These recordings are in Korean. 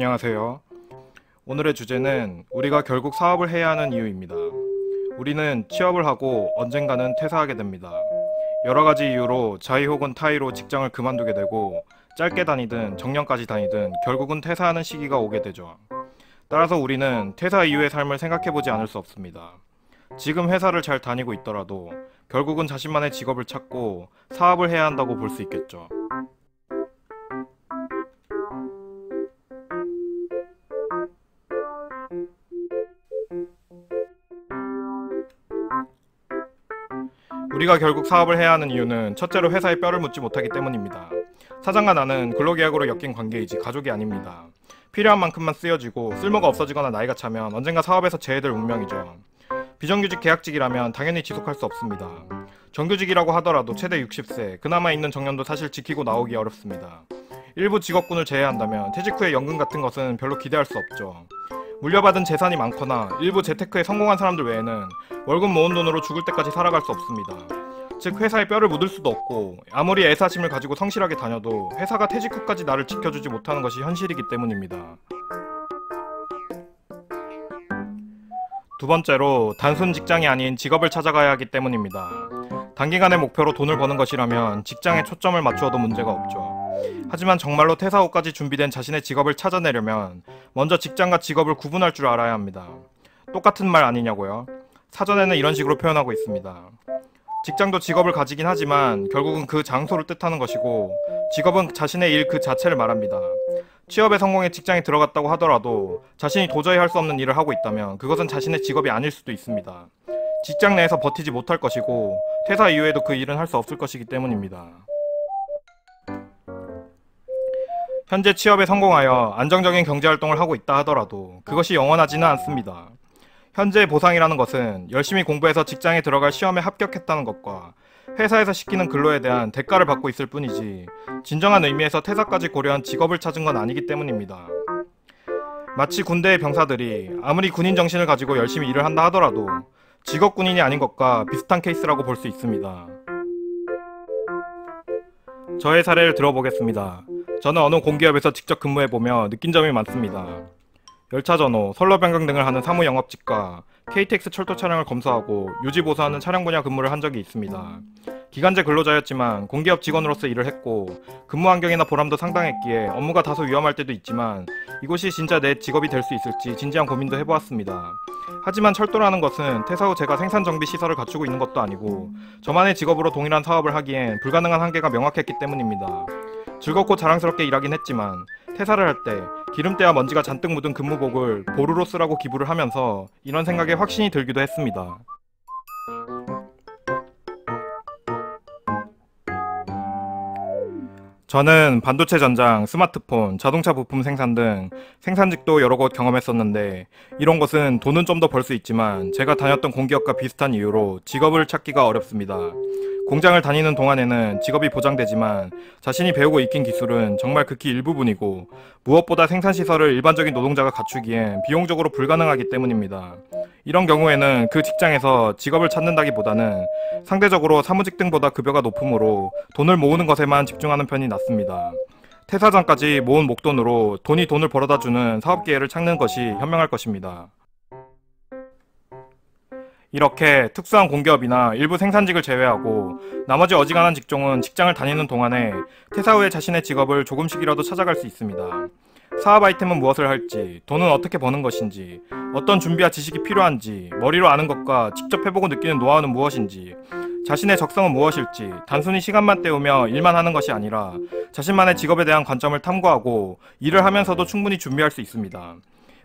안녕하세요. 오늘의 주제는 우리가 결국 사업을 해야 하는 이유입니다. 우리는 취업을 하고 언젠가는 퇴사하게 됩니다. 여러 가지 이유로 자의 혹은 타의로 직장을 그만두게 되고 짧게 다니든 정년까지 다니든 결국은 퇴사하는 시기가 오게 되죠. 따라서 우리는 퇴사 이후의 삶을 생각해보지 않을 수 없습니다. 지금 회사를 잘 다니고 있더라도 결국은 자신만의 직업을 찾고 사업을 해야 한다고 볼 수 있겠죠. 우리가 결국 사업을 해야 하는 이유는 첫째로 회사에 뼈를 묻지 못하기 때문입니다. 사장과 나는 근로계약으로 엮인 관계이지 가족이 아닙니다. 필요한 만큼만 쓰여지고 쓸모가 없어지거나 나이가 차면 언젠가 사업에서 제외될 운명이죠. 비정규직 계약직이라면 당연히 지속할 수 없습니다. 정규직이라고 하더라도 최대 60세, 그나마 있는 정년도 사실 지키고 나오기 어렵습니다. 일부 직업군을 제외한다면 퇴직 후에 연금 같은 것은 별로 기대할 수 없죠. 물려받은 재산이 많거나 일부 재테크에 성공한 사람들 외에는 월급 모은 돈으로 죽을 때까지 살아갈 수 없습니다. 즉 회사에 뼈를 묻을 수도 없고 아무리 애사심을 가지고 성실하게 다녀도 회사가 퇴직 후까지 나를 지켜주지 못하는 것이 현실이기 때문입니다. 두 번째로 단순 직장이 아닌 직업을 찾아가야 하기 때문입니다. 단기간의 목표로 돈을 버는 것이라면 직장에 초점을 맞추어도 문제가 없죠. 하지만 정말로 퇴사 후까지 준비된 자신의 직업을 찾아내려면 먼저 직장과 직업을 구분할 줄 알아야 합니다. 똑같은 말 아니냐고요? 사전에는 이런 식으로 표현하고 있습니다. 직장도 직업을 가지긴 하지만 결국은 그 장소를 뜻하는 것이고 직업은 자신의 일 그 자체를 말합니다. 취업에 성공해 직장에 들어갔다고 하더라도 자신이 도저히 할 수 없는 일을 하고 있다면 그것은 자신의 직업이 아닐 수도 있습니다. 직장 내에서 버티지 못할 것이고 퇴사 이후에도 그 일은 할 수 없을 것이기 때문입니다. 현재 취업에 성공하여 안정적인 경제활동을 하고 있다 하더라도 그것이 영원하지는 않습니다. 현재의 보상이라는 것은 열심히 공부해서 직장에 들어갈 시험에 합격했다는 것과 회사에서 시키는 근로에 대한 대가를 받고 있을 뿐이지 진정한 의미에서 퇴사까지 고려한 직업을 찾은 건 아니기 때문입니다. 마치 군대의 병사들이 아무리 군인 정신을 가지고 열심히 일을 한다 하더라도 직업 군인이 아닌 것과 비슷한 케이스라고 볼 수 있습니다. 저의 사례를 들어보겠습니다. 저는 어느 공기업에서 직접 근무해보며 느낀 점이 많습니다. 열차 전호, 선로 변경 등을 하는 사무 영업직과 KTX 철도 차량을 검수하고 유지 보수하는 차량 분야 근무를 한 적이 있습니다. 기간제 근로자였지만 공기업 직원으로서 일을 했고 근무 환경이나 보람도 상당했기에 업무가 다소 위험할 때도 있지만 이곳이 진짜 내 직업이 될 수 있을지 진지한 고민도 해보았습니다. 하지만 철도라는 것은 퇴사 후 제가 생산 정비 시설을 갖추고 있는 것도 아니고 저만의 직업으로 동일한 사업을 하기엔 불가능한 한계가 명확했기 때문입니다. 즐겁고 자랑스럽게 일하긴 했지만 퇴사를 할 때 기름때와 먼지가 잔뜩 묻은 근무복을 보루로 쓰라고 기부를 하면서 이런 생각에 확신이 들기도 했습니다. 저는 반도체 전장, 스마트폰, 자동차 부품 생산 등 생산직도 여러 곳 경험했었는데 이런 곳은 돈은 좀 더 벌 수 있지만 제가 다녔던 공기업과 비슷한 이유로 직업을 찾기가 어렵습니다. 공장을 다니는 동안에는 직업이 보장되지만 자신이 배우고 익힌 기술은 정말 극히 일부분이고 무엇보다 생산시설을 일반적인 노동자가 갖추기엔 비용적으로 불가능하기 때문입니다. 이런 경우에는 그 직장에서 직업을 찾는다기보다는 상대적으로 사무직 등보다 급여가 높으므로 돈을 모으는 것에만 집중하는 편이 낫습니다. 퇴사 전까지 모은 목돈으로 돈이 돈을 벌어다주는 사업 기회를 찾는 것이 현명할 것입니다. 이렇게 특수한 공기업이나 일부 생산직을 제외하고 나머지 어지간한 직종은 직장을 다니는 동안에 퇴사 후에 자신의 직업을 조금씩이라도 찾아갈 수 있습니다. 사업 아이템은 무엇을 할지, 돈은 어떻게 버는 것인지, 어떤 준비와 지식이 필요한지, 머리로 아는 것과 직접 해보고 느끼는 노하우는 무엇인지, 자신의 적성은 무엇일지 단순히 시간만 때우며 일만 하는 것이 아니라 자신만의 직업에 대한 관점을 탐구하고 일을 하면서도 충분히 준비할 수 있습니다.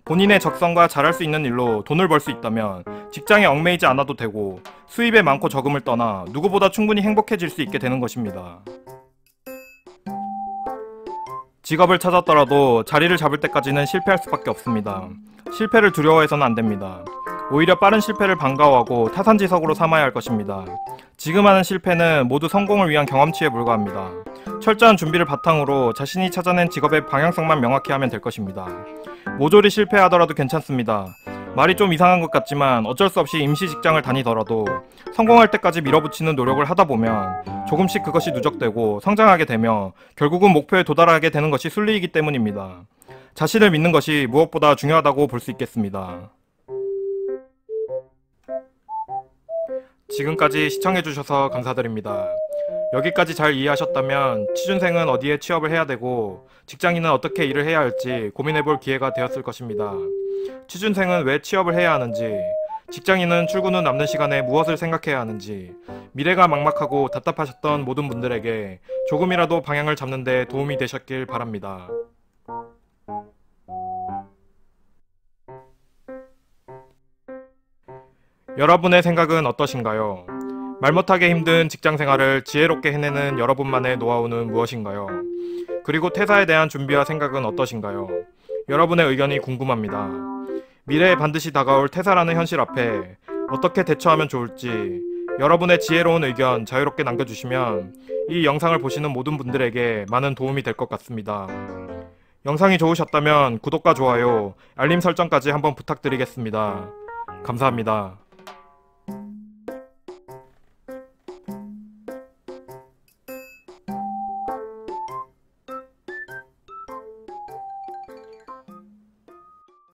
본인의 적성과 잘할 수 있는 일로 돈을 벌 수 있다면 직장에 얽매이지 않아도 되고 수입의 많고 적음을 떠나 누구보다 충분히 행복해질 수 있게 되는 것입니다. 직업을 찾았더라도 자리를 잡을 때까지는 실패할 수밖에 없습니다. 실패를 두려워해서는 안 됩니다. 오히려 빠른 실패를 반가워하고 타산지석으로 삼아야 할 것입니다. 지금 하는 실패는 모두 성공을 위한 경험치에 불과합니다. 철저한 준비를 바탕으로 자신이 찾아낸 직업의 방향성만 명확히 하면 될 것입니다. 모조리 실패하더라도 괜찮습니다. 말이 좀 이상한 것 같지만 어쩔 수 없이 임시 직장을 다니더라도 성공할 때까지 밀어붙이는 노력을 하다 보면 조금씩 그것이 누적되고 성장하게 되며 결국은 목표에 도달하게 되는 것이 순리이기 때문입니다. 자신을 믿는 것이 무엇보다 중요하다고 볼 수 있겠습니다. 지금까지 시청해주셔서 감사드립니다. 여기까지 잘 이해하셨다면 취준생은 어디에 취업을 해야 되고 직장인은 어떻게 일을 해야 할지 고민해볼 기회가 되었을 것입니다. 취준생은 왜 취업을 해야 하는지, 직장인은 출근 후 남는 시간에 무엇을 생각해야 하는지, 미래가 막막하고 답답하셨던 모든 분들에게 조금이라도 방향을 잡는 데 도움이 되셨길 바랍니다. 여러분의 생각은 어떠신가요? 말 못하게 힘든 직장생활을 지혜롭게 해내는 여러분만의 노하우는 무엇인가요? 그리고 퇴사에 대한 준비와 생각은 어떠신가요? 여러분의 의견이 궁금합니다. 미래에 반드시 다가올 퇴사라는 현실 앞에 어떻게 대처하면 좋을지 여러분의 지혜로운 의견 자유롭게 남겨주시면 이 영상을 보시는 모든 분들에게 많은 도움이 될 것 같습니다. 영상이 좋으셨다면 구독과 좋아요, 알림 설정까지 한번 부탁드리겠습니다. 감사합니다.